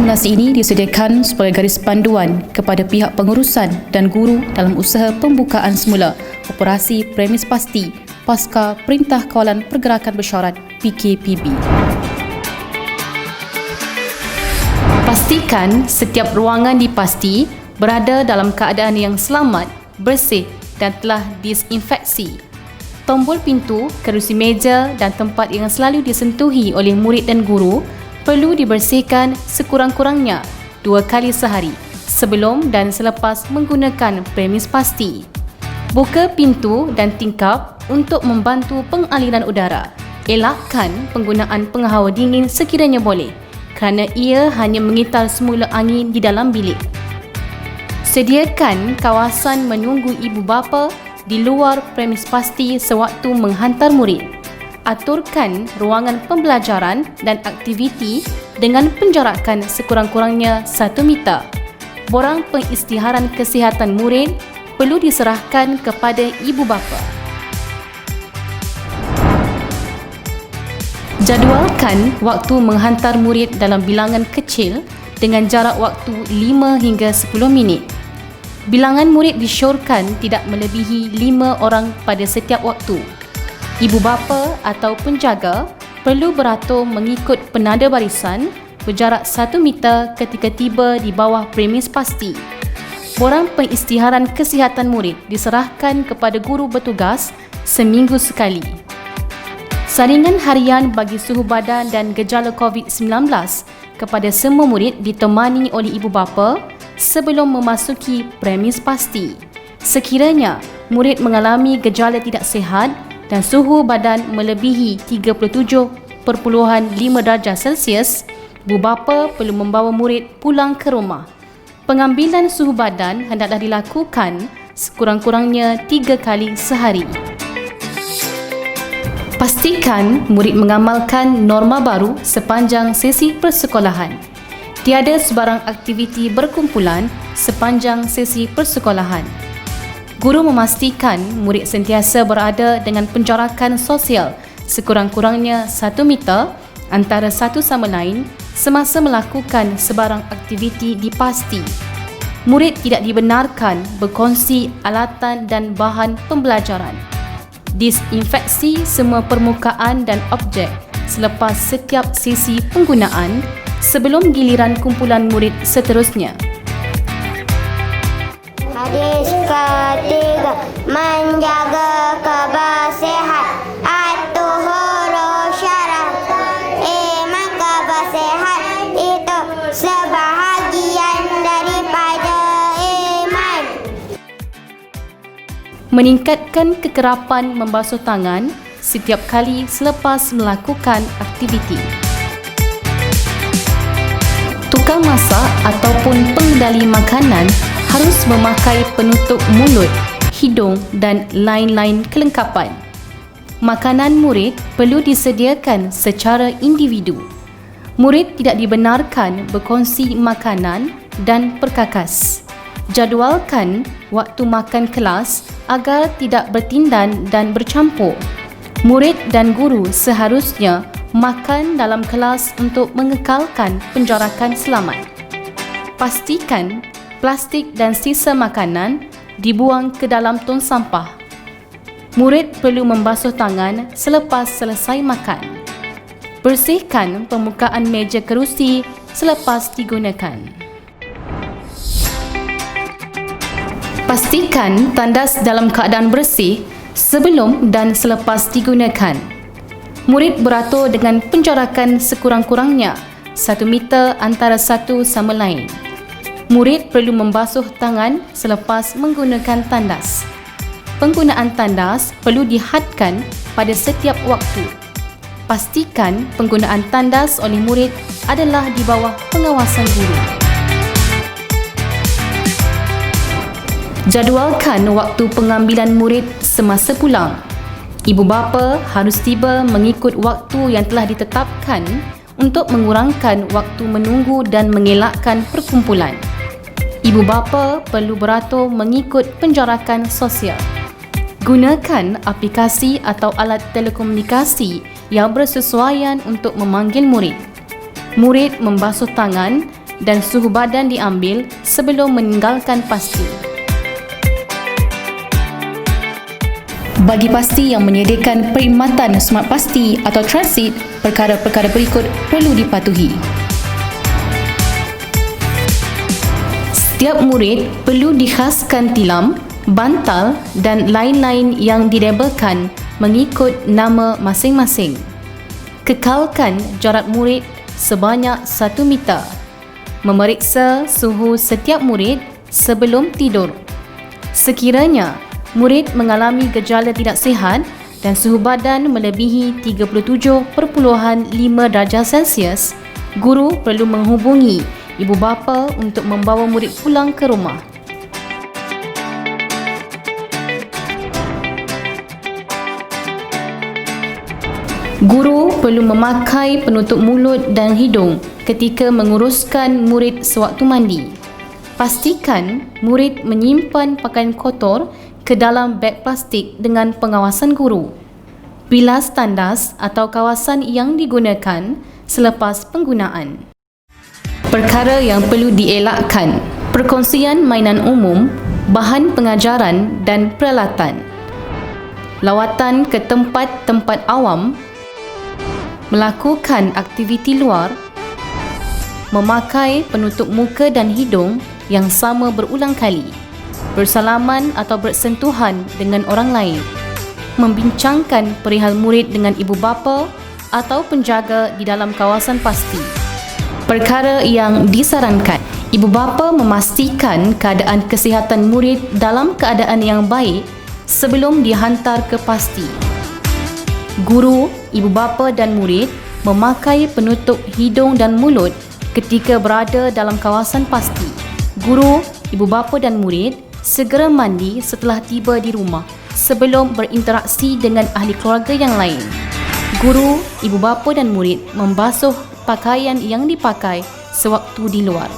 Rekomendasi ini disediakan sebagai garis panduan kepada pihak pengurusan dan guru dalam usaha pembukaan semula operasi premis pasti pasca Perintah Kawalan Pergerakan Bersyarat PKPB. Pastikan setiap ruangan di pasti berada dalam keadaan yang selamat, bersih dan telah disinfeksi. Tombol pintu, kerusi meja dan tempat yang selalu disentuhi oleh murid dan guru perlu dibersihkan sekurang-kurangnya 2 kali sehari sebelum dan selepas menggunakan premis pasti. Buka pintu dan tingkap untuk membantu pengaliran udara. Elakkan penggunaan penghawa dingin sekiranya boleh kerana ia hanya mengitar semula angin di dalam bilik. Sediakan kawasan menunggu ibu bapa di luar premis pasti sewaktu menghantar murid. Aturkan ruangan pembelajaran dan aktiviti dengan penjarakan sekurang-kurangnya 1 meter. Borang pengisytiharan kesihatan murid perlu diserahkan kepada ibu bapa. Jadualkan waktu menghantar murid dalam bilangan kecil dengan jarak waktu 5 hingga 10 minit. Bilangan murid disyorkan tidak melebihi 5 orang pada setiap waktu. Ibu bapa atau penjaga perlu beratur mengikut penanda barisan berjarak 1 meter ketika tiba di bawah premis pasti. Borang pengisytiharan kesihatan murid diserahkan kepada guru bertugas seminggu sekali. Saringan harian bagi suhu badan dan gejala COVID-19 kepada semua murid ditemani oleh ibu bapa sebelum memasuki premis pasti. Sekiranya murid mengalami gejala tidak sihat dan suhu badan melebihi 37.5 darjah Celsius, ibu bapa perlu membawa murid pulang ke rumah. Pengambilan suhu badan hendaklah dilakukan sekurang-kurangnya 3 kali sehari. Pastikan murid mengamalkan norma baru sepanjang sesi persekolahan. Tiada sebarang aktiviti berkumpulan sepanjang sesi persekolahan. Guru memastikan murid sentiasa berada dengan penjarakan sosial sekurang-kurangnya 1 meter antara satu sama lain semasa melakukan sebarang aktiviti di pasti. Murid tidak dibenarkan berkongsi alatan dan bahan pembelajaran. Disinfeksi semua permukaan dan objek selepas setiap sesi penggunaan sebelum giliran kumpulan murid seterusnya. Hadis ketiga, menjaga kebersihan at-tuhuru syarah. Maka bersihan itu sebahagian daripada iman. Meningkatkan kekerapan membasuh tangan setiap kali selepas melakukan aktiviti. Tukang masak ataupun pengendali makanan harus memakai penutup mulut, hidung dan lain-lain kelengkapan. Makanan murid perlu disediakan secara individu. Murid tidak dibenarkan berkongsi makanan dan perkakas. Jadualkan waktu makan kelas agar tidak bertindan dan bercampur. Murid dan guru seharusnya makan dalam kelas untuk mengekalkan penjarakan selamat. Pastikan plastik dan sisa makanan dibuang ke dalam tong sampah. Murid perlu membasuh tangan selepas selesai makan. Bersihkan permukaan meja kerusi selepas digunakan. Pastikan tandas dalam keadaan bersih sebelum dan selepas digunakan. Murid beratur dengan penjarakan sekurang-kurangnya 1 meter antara satu sama lain. Murid perlu membasuh tangan selepas menggunakan tandas. Penggunaan tandas perlu dihadkan pada setiap waktu. Pastikan penggunaan tandas oleh murid adalah di bawah pengawasan guru. Jadualkan waktu pengambilan murid semasa pulang. Ibu bapa harus tiba mengikut waktu yang telah ditetapkan untuk mengurangkan waktu menunggu dan mengelakkan perkumpulan. Ibu bapa perlu beratur mengikut penjarakan sosial. Gunakan aplikasi atau alat telekomunikasi yang bersesuaian untuk memanggil murid. Murid membasuh tangan dan suhu badan diambil sebelum meninggalkan pasti. Bagi pasti yang menyediakan perkhidmatan smart pasti atau transit, perkara-perkara berikut perlu dipatuhi. Setiap murid perlu dikhaskan tilam, bantal dan lain-lain yang dilabelkan mengikut nama masing-masing. Kekalkan jarak murid sebanyak 1 meter. Memeriksa suhu setiap murid sebelum tidur. Sekiranya murid mengalami gejala tidak sihat dan suhu badan melebihi 37.5 darjah Celsius, guru perlu menghubungi ibu bapa untuk membawa murid pulang ke rumah. Guru perlu memakai penutup mulut dan hidung ketika menguruskan murid sewaktu mandi. Pastikan murid menyimpan pakaian kotor ke dalam beg plastik dengan pengawasan guru. Bilas tandas atau kawasan yang digunakan selepas penggunaan. Perkara yang perlu dielakkan: perkongsian mainan umum, bahan pengajaran dan peralatan, lawatan ke tempat-tempat awam, melakukan aktiviti luar, memakai penutup muka dan hidung yang sama berulang kali, bersalaman atau bersentuhan dengan orang lain, membincangkan perihal murid dengan ibu bapa atau penjaga di dalam kawasan pasti. Perkara yang disarankan: ibu bapa memastikan keadaan kesihatan murid dalam keadaan yang baik sebelum dihantar ke pasti. Guru, ibu bapa dan murid memakai penutup hidung dan mulut ketika berada dalam kawasan pasti. Guru, ibu bapa dan murid segera mandi setelah tiba di rumah sebelum berinteraksi dengan ahli keluarga yang lain. Guru, ibu bapa dan murid membasuh pakaian yang dipakai sewaktu di luar.